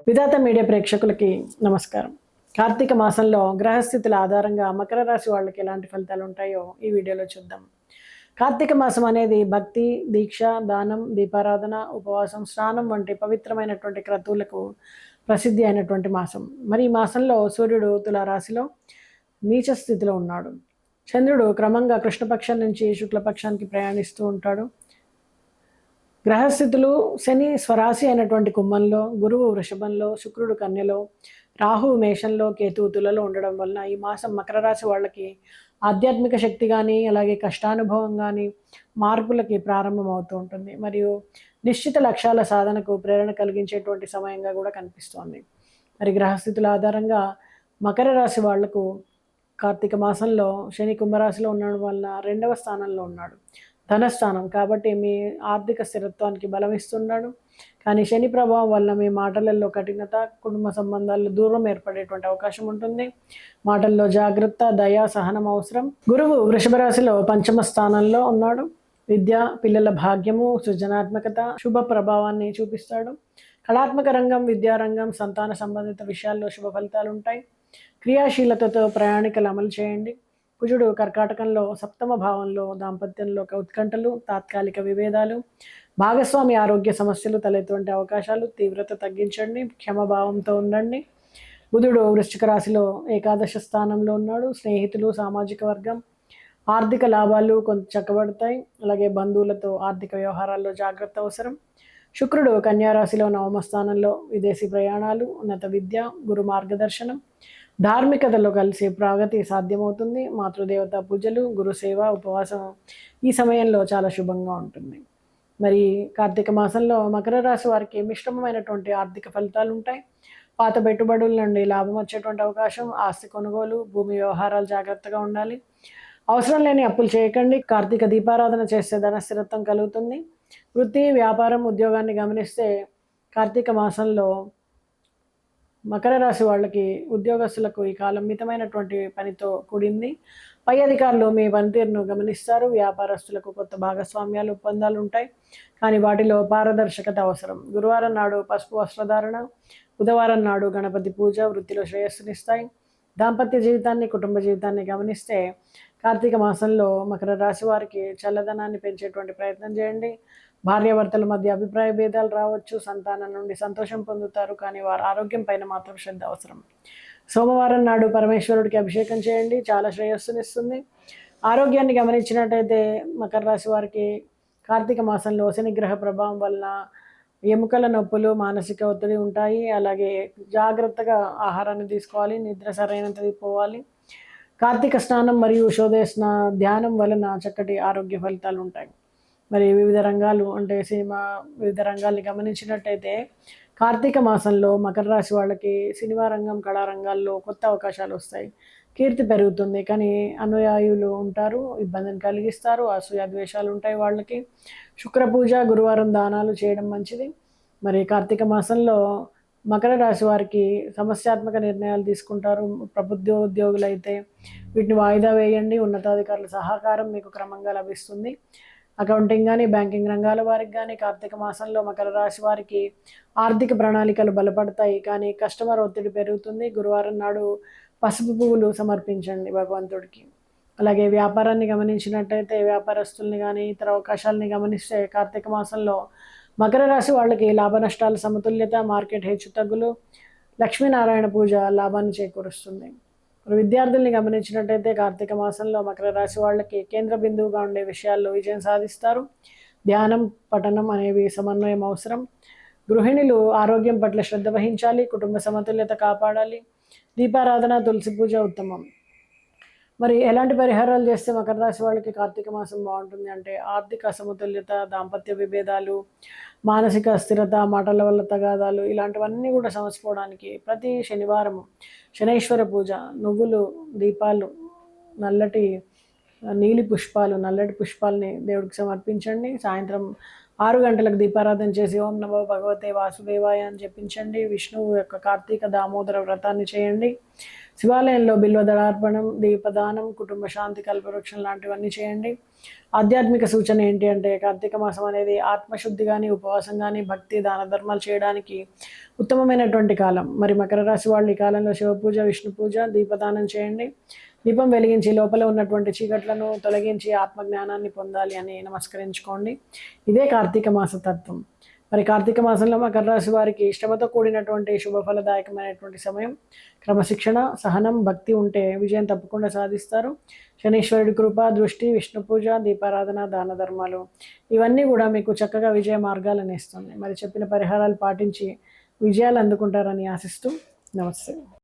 విధాత media ప్రేక్షకులకి నమస్కారం. కార్తీక మాసంలో గ్రహస్థితుల ఆధారంగా మకర రాశి వాళ్ళకి ఎలాంటి ఫలితాలు ఉంటాయో ఈ వీడియోలో చూద్దాం. కార్తీక మాసం అనేది భక్తి, దీక్ష, దానం, దీపారాధన, ఉపవాసం, స్నానం వంటి పవిత్రమైనటువంటి క్రతువులకు ప్రసిద్ధి అయినటువంటి మాసం. మరి ఈ మాసంలో సూర్యుడు తులారాశిలో నీచ స్థితిలో ఉన్నాడు. చంద్రుడు క్రమంగా కృష్ణపక్షం నుంచి శుక్లపక్షానికి ప్రయాణిస్తూ ఉంటాడు. గ్రహస్థితులు శని స్వరాశి అయినటువంటి కుంభంలో, గురువు వృషభంలో, శుక్రుడు కన్యలో, రాహు మేషంలో, కేతువు తులలో ఉండడం వలన ఈ మాసం మకర రాశి వాళ్ళకి ఆధ్యాత్మిక శక్తి కానీ, అలాగే కష్టానుభవం కానీ, మార్పులకి ప్రారంభం అవుతూ ఉంటుంది. మరియు నిశ్చిత లక్ష్యాల సాధనకు ప్రేరణ కలిగించేటువంటి సమయంగా కూడా కనిపిస్తోంది. మరి గ్రహస్థితుల ఆధారంగా మకర రాశి వాళ్లకు కార్తీక మాసంలో శని కుంభరాశిలో ఉండడం వలన 2వ స్థానంలో ఉన్నాడు, ధనస్థానం. కాబట్టి మీ ఆర్థిక స్థిరత్వానికి బలం ఇస్తున్నాడు. కానీ శని ప్రభావం వల్ల మీ మాటలలో కఠినత, కుటుంబ సంబంధాల్లో దూరం ఏర్పడేటువంటి అవకాశం ఉంటుంది. మాటల్లో జాగ్రత్త, దయ, సహనం అవసరం. గురువు వృషభ రాశిలో 5వ స్థానంలో ఉన్నాడు. విద్య, పిల్లల భాగ్యము, సృజనాత్మకత, శుభ ప్రభావాన్ని చూపిస్తాడు. కళాత్మక రంగం, విద్యారంగం, సంతాన సంబంధిత విషయాల్లో శుభ ఫలితాలు ఉంటాయి. క్రియాశీలతతో ప్రయాణికలు అమలు చేయండి. కుజుడు కర్కాటకంలో 7వ భావంలో దాంపత్యంలో ఉత్కంఠలు, తాత్కాలిక విభేదాలు, భాగస్వామి ఆరోగ్య సమస్యలు తలెత్తువంటి అవకాశాలు. తీవ్రత తగ్గించండి, క్షమభావంతో ఉండండి. బుధుడు వృశ్చిక రాశిలో 11వ స్థానంలో ఉన్నాడు. స్నేహితులు, సామాజిక వర్గం, ఆర్థిక లాభాలు కొంత చక్కబడతాయి. అలాగే బంధువులతో ఆర్థిక వ్యవహారాల్లో జాగ్రత్త అవసరం. శుక్రుడు కన్యా రాశిలో 9వ స్థానంలో విదేశీ ప్రయాణాలు, ఉన్నత విద్య, గురు మార్గదర్శనం, ధార్మికతలో కలిసి ప్రగతి సాధ్యమవుతుంది. మాతృదేవత పూజలు, గురుసేవ, ఉపవాసం ఈ సమయంలో చాలా శుభంగా ఉంటుంది. మరి కార్తీక మాసంలో మకర రాశి వారికి మిశ్రమమైనటువంటి ఆర్థిక ఫలితాలు ఉంటాయి. పాత పెట్టుబడుల నుండి లాభం వచ్చేటువంటి అవకాశం, ఆస్తి కొనుగోలు, భూమి వ్యవహారాలు జాగ్రత్తగా ఉండాలి. అవసరం లేని అప్పులు చేయకండి. కార్తీక దీపారాధన చేస్తే ధన స్థిరత్వం కలుగుతుంది. వృత్తి, వ్యాపారం, ఉద్యోగాన్ని గమనిస్తే కార్తీక మాసంలో మకర రాశి వాళ్ళకి, ఉద్యోగస్తులకు ఈ కాలం మితమైనటువంటి పనితో కూడింది. పై అధికారులు మీ పనితీరును గమనిస్తారు. వ్యాపారస్తులకు కొత్త భాగస్వామ్యాలు, ఒప్పందాలు ఉంటాయి. కానీ వాటిలో పారదర్శకత అవసరం. గురువారం నాడు పసుపు వస్త్రధారణ, బుధవారం నాడు గణపతి పూజ వృత్తిలో శ్రేయస్సునిస్తాయి. దాంపత్య జీవితాన్ని, కుటుంబ జీవితాన్ని గమనిస్తే కార్తీక మాసంలో మకర రాశి వారికి చల్లదనాన్ని పెంచేటువంటి ప్రయత్నం చేయండి. భార్యాభర్తల మధ్య అభిప్రాయ భేదాలు రావచ్చు. సంతానం నుండి సంతోషం పొందుతారు, కానీ వారి ఆరోగ్యం పైన మాత్రం శ్రద్ధ అవసరం. సోమవారం నాడు పరమేశ్వరుడికి అభిషేకం చేయండి, చాలా శ్రేయస్సునిస్తుంది. ఆరోగ్యాన్ని గమనించినట్టయితే మకర రాశి వారికి కార్తీక మాసంలో శనిగ్రహ ప్రభావం వలన ఎముకల నొప్పులు, మానసిక ఒత్తిడి ఉంటాయి. అలాగే జాగ్రత్తగా ఆహారాన్ని తీసుకోవాలి, నిద్ర సరైనంతది పోవాలి. కార్తీక స్నానం మరియు ఉషోదయ ధ్యానం వలన చక్కటి ఆరోగ్య ఫలితాలు ఉంటాయి. మరి వివిధ రంగాలు అంటే సినిమా, వివిధ రంగాల్ని గమనించినట్టయితే కార్తీక మాసంలో మకర రాశి వాళ్ళకి సినిమా రంగం, కళారంగాల్లో కొత్త అవకాశాలు వస్తాయి. కీర్తి పెరుగుతుంది. కానీ అనుయాయులు ఉంటారు, ఇబ్బందిని కలిగిస్తారు, అసూయ ద్వేషాలు ఉంటాయి వాళ్ళకి. శుక్ర పూజ, గురువారం దానాలు చేయడం మంచిది. మరి కార్తీక మాసంలో మకర రాశి వారికి సమస్యాత్మక నిర్ణయాలు తీసుకుంటారు. ప్రభుత్వోద్యోగులు అయితే వీటిని వాయిదా వేయండి. ఉన్నతాధికారుల సహకారం మీకు క్రమంగా లభిస్తుంది. అకౌంటింగ్ కానీ, బ్యాంకింగ్ రంగాల వారికి కానీ కార్తీక మాసంలో మకర రాశి వారికి ఆర్థిక ప్రణాళికలు బలపడతాయి. కానీ కస్టమర్ ఒత్తిడి పెరుగుతుంది. గురువారం నాడు పసుపు పువ్వులు సమర్పించండి భగవంతుడికి. అలాగే వ్యాపారాన్ని గమనించినట్టయితే వ్యాపారస్తుల్ని కానీ, ఇతర అవకాశాలని గమనిస్తే కార్తీక మాసంలో మకర రాశి వాళ్ళకి లాభ నష్టాల సమతుల్యత, మార్కెట్ హెచ్చుతగ్గులు, లక్ష్మీనారాయణ పూజ లాభాన్ని చేకూరుస్తుంది. విద్యార్థుల్ని గమనించినట్టయితే కార్తీక మాసంలో మకర రాశి వాళ్ళకి కేంద్ర బిందువుగా ఉండే విషయాల్లో విజయం సాధిస్తారు. ధ్యానం, పఠనం అనేవి సమన్వయం అవసరం. గృహిణులు ఆరోగ్యం పట్ల శ్రద్ధ వహించాలి, కుటుంబ సమతుల్యత కాపాడాలి. దీపారాధన, తులసి పూజ ఉత్తమం. మరి ఎలాంటి పరిహారాలు చేస్తే మకర రాశి వాళ్ళకి కార్తీక మాసం బాగుంటుంది అంటే ఆర్థిక అసమతుల్యత, దాంపత్య విభేదాలు, మానసిక అస్థిరత, మాటల వల్ల తగాదాలు ఇలాంటివన్నీ కూడా సమసిపోవడానికి ప్రతి శనివారం శనైశ్వర పూజ, నువ్వులు, దీపాలు, నీలి పుష్పాలు, నల్లటి పుష్పాలని దేవుడికి సమర్పించండి. సాయంత్రం 6 గంటలకు దీపారాధన చేసి ఓం నమో భగవతే వాసుదేవాయ అని జపించండి. విష్ణువు యొక్క కార్తీక దామోదర వ్రతాన్ని చేయండి. శివాలయంలో బిల్వ దళార్పణం, దీపదానం, కుటుంబ శాంతి, కల్పవృక్షం లాంటివన్నీ చేయండి. ఆధ్యాత్మిక సూచన ఏంటి అంటే కార్తీక మాసం అనేది ఆత్మశుద్ధి కానీ, ఉపవాసం కానీ, భక్తి దాన ధర్మాలు చేయడానికి ఉత్తమమైనటువంటి కాలం. మరి మకర రాశి వాళ్ళు ఈ కాలంలో శివపూజ, విష్ణు పూజ, దీపదానం చేయండి. దీపం వెలిగించి లోపల ఉన్నటువంటి చీకట్లను తొలగించి ఆత్మజ్ఞానాన్ని పొందాలి అని నమస్కరించుకోండి. ఇదే కార్తీక మాస తత్వం. మరి కార్తీక మాసంలో మకర రాశి వారికి శ్రమతో కూడినటువంటి శుభఫలదాయకమైనటువంటి సమయం. క్రమశిక్షణ, సహనం, భక్తి ఉంటే విజయం తప్పకుండా సాధిస్తారు. శనీశ్వరుడి కృప, దృష్టి, విష్ణు పూజ, దీపారాధన, దాన ధర్మాలు ఇవన్నీ కూడా మీకు చక్కగా విజయ మార్గాలను ఇస్తుంది. మరి చెప్పిన పరిహారాలు పాటించి విజయాలు అందుకుంటారని ఆశిస్తూ నమస్తే.